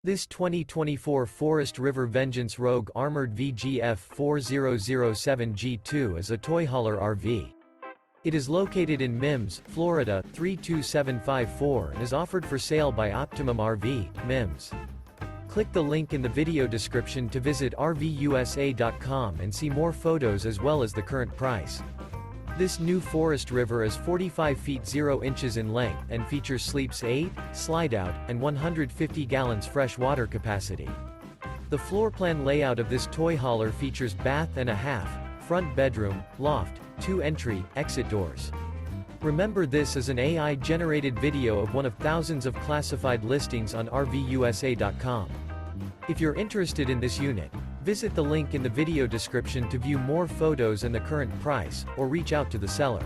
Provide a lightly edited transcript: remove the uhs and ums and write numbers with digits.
This 2024 Forest River Vengeance Rogue Armored VGF 4007G2 is a toy hauler RV. It is located in Mims, Florida, 32754 and is offered for sale by Optimum RV, Mims. Click the link in the video description to visit RVUSA.com and see more photos as well as the current price. This new Forest River is 45 feet 0 inches in length and features sleeps 8, Slideout, and 150 gallons fresh water capacity. The floor plan layout of this toy hauler features bath and a half, front bedroom, loft, 2 entry, exit doors. Remember, this is an AI-generated video of one of thousands of classified listings on RVUSA.com. If you're interested in this unit, visit the link in the video description to view more photos and the current price, or reach out to the seller.